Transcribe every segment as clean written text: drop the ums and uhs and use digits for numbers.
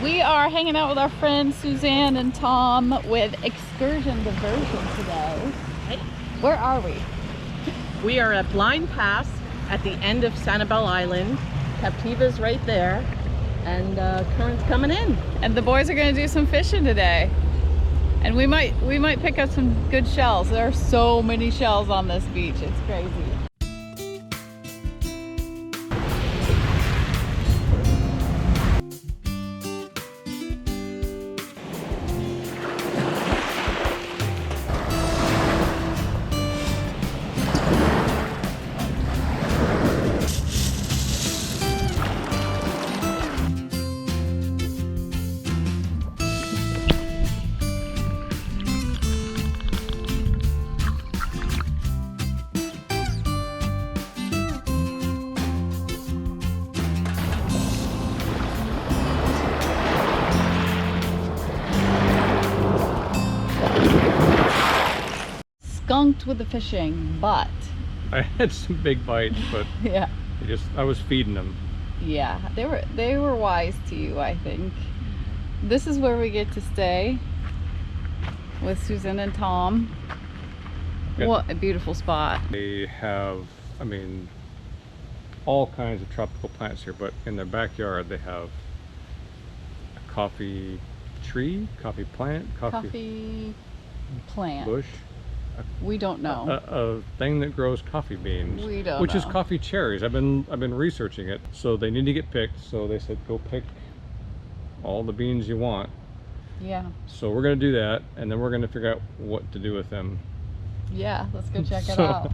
We are hanging out with our friends Suzanne and Tom with Excursion Diversion today. Where are we? We are at Blind Pass at the end of Sanibel Island. Captiva's right there, and current's coming in. And the boys are going to do some fishing today. And we might pick up some good shells. There are so many shells on this beach. It's crazy. Skunked with the fishing, but I had some big bites, but yeah, I was feeding them. Yeah, they were wise to you, I think. This is where we get to stay with Susan and Tom. Good. What a beautiful spot. They have, I mean, all kinds of tropical plants here, but in their backyard they have a coffee tree, coffee plant, coffee plant bush. We don't know. A thing that grows coffee beans. We don't which know. is coffee cherries. I've been researching it. So they need to get picked. So they said go pick all the beans you want. Yeah. So we're gonna do that, and then we're gonna figure out what to do with them. Yeah, let's go check it out.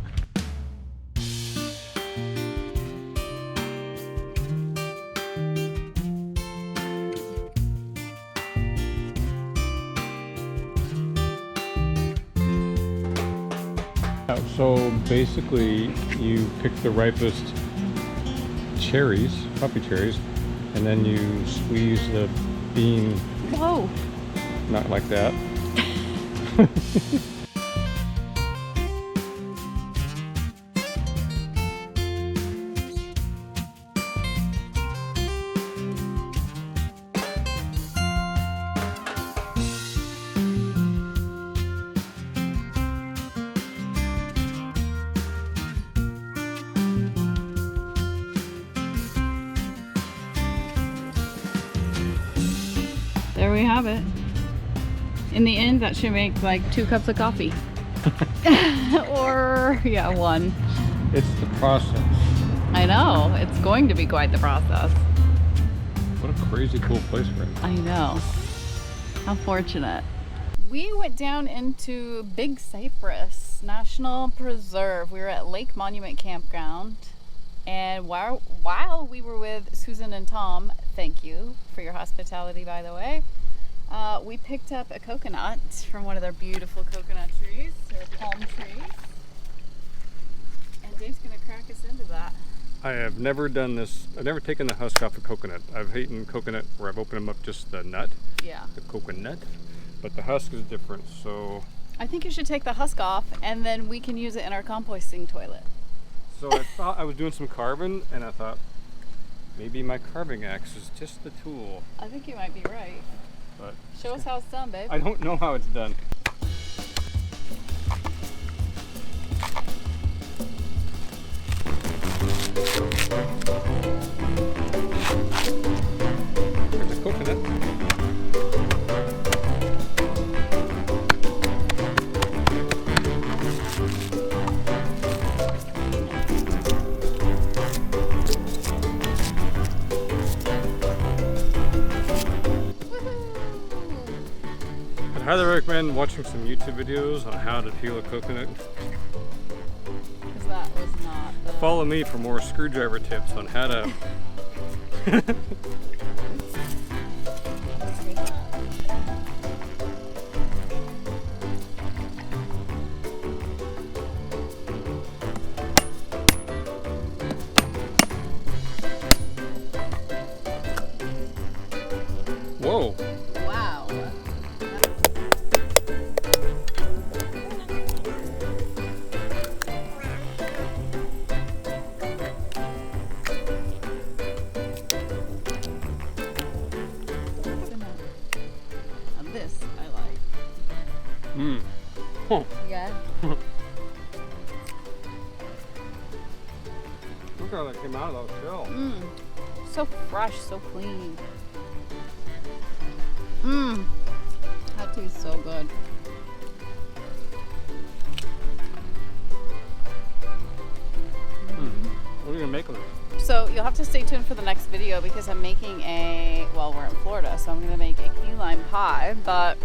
So basically, you pick the ripest cherries, coffee cherries, and then you squeeze the bean. Whoa! Not like that. There we have it. In the end, that should make like 2 cups of coffee. Or, yeah, 1. It's the process. I know. It's going to be quite the process. What a crazy cool place we're in. I know. How fortunate. We went down into Big Cypress National Preserve. We were at Lake Monument Campground. And while we were with Susan and Tom, thank you for your hospitality, by the way, we picked up a coconut from one of their beautiful coconut trees, or palm trees. And Dave's gonna crack us into that. I have never done this. I've never taken the husk off a coconut. I've eaten coconut where I've opened them up just the nut, Yeah. the coconut, but the husk is different. So I think you should take the husk off, and then we can use it in our composting toilet. So I thought I was doing some carving, and I thought maybe my carving axe is just the tool. I think you might be right. But Show us how it's done, babe. I don't know how it's done. There's a coconut. I'd highly recommend watching some YouTube videos on how to peel a coconut. Because that was not the... Follow me for more screwdriver tips on how to Whoa. Wow. Mmm. Yeah. Look how that came out of that shell. Mmm. So fresh, so clean. Mmm. That tastes so good. What are you gonna make of it? So you'll have to stay tuned for the next video because I'm making well, we're in Florida, so I'm gonna make a key lime pie, but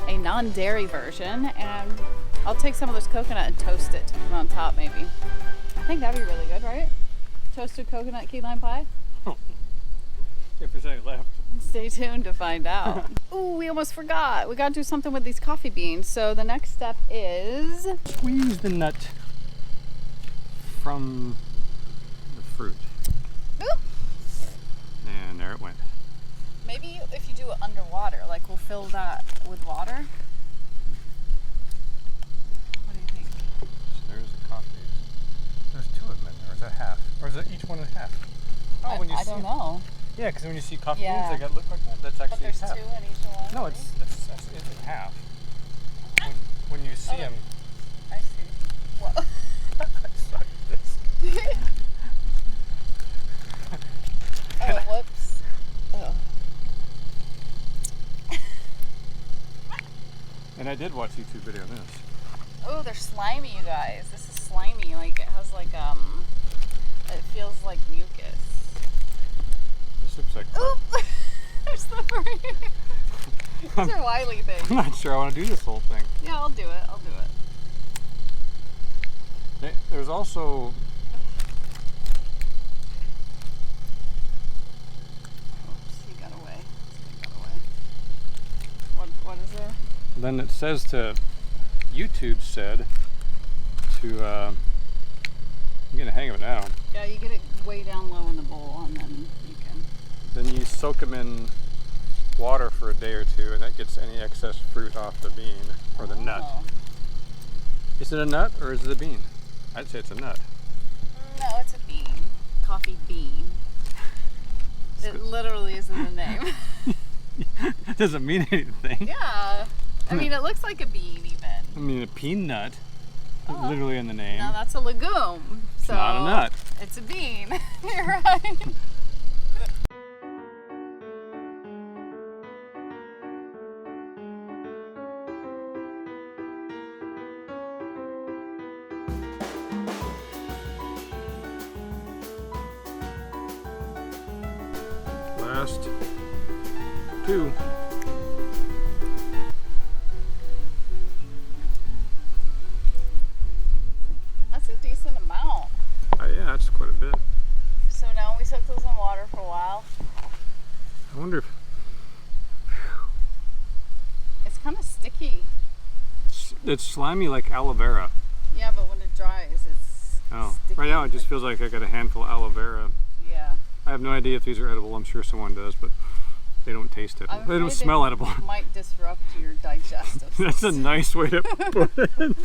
a non-dairy version, and I'll take some of this coconut and toast it on top maybe. I think that'd be really good, right? Toasted coconut key lime pie? If there's any left. Stay tuned to find out. Ooh, we almost forgot. We gotta do something with these coffee beans. So the next step is... Squeeze the nut from the fruit. Ooh. And there it went. Maybe if you do it underwater, like we'll fill that with water. What do you think? So there's the coffee. There's two of them in there. Or is that half? Or is it each one and a half? Oh, when you I don't know. Yeah, because when you see coffee Yeah. beans, they look like that. That's actually But there's half. two in each one. No, it's in half. When you see them. I see. Well, It's like this. oh, whoops. Oh. And I did watch YouTube video on this. Oh, they're slimy, you guys. This is slimy. Like it has like it feels like mucus. This looks like. Oop! They're slippery. These are wily things. I'm not sure I want to do this whole thing. Yeah, I'll do it. I'll do it. There's also. Oops, he got away. He got away. What is there? Then it says to. YouTube said to. I'm getting the hang of it now. Yeah, you get it way down low in the bowl, and then you can. Then you soak them in water for a day or two, and that gets any excess fruit off the bean or the nut. Oh. Is it a nut or is it a bean? I'd say it's a nut. No, it's a bean. Coffee bean. It literally is in the name. It doesn't mean anything. Yeah. I mean, it looks like a bean even. I mean, a peanut, Oh. literally in the name. Now that's a legume. So Not a nut. It's a bean. You're right. Last two. That's a decent amount. Yeah, that's quite a bit. So now we soak those in water for a while. I wonder if It's kind of sticky. it's slimy like aloe vera. Yeah, but when it dries, it's sticky. Right now it just feels like I got a handful of aloe vera. Yeah. I have no idea if these are edible. I'm sure someone does, but they don't taste it. I'm They don't afraid smell edible. Might disrupt your digestive system. That's a nice way to put it.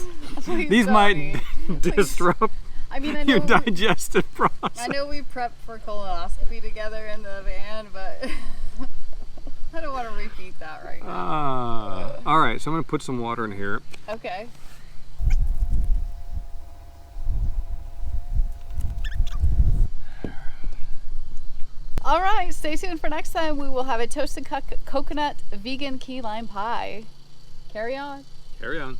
Please These tell might me. disrupt I mean, I your know digestive process. I know we prepped for colonoscopy together in the van, but I don't want to repeat that right now. All right, so I'm going to put some water in here. Okay. All right, stay tuned for next time. We will have a toasted coconut vegan key lime pie. Carry on. Carry on.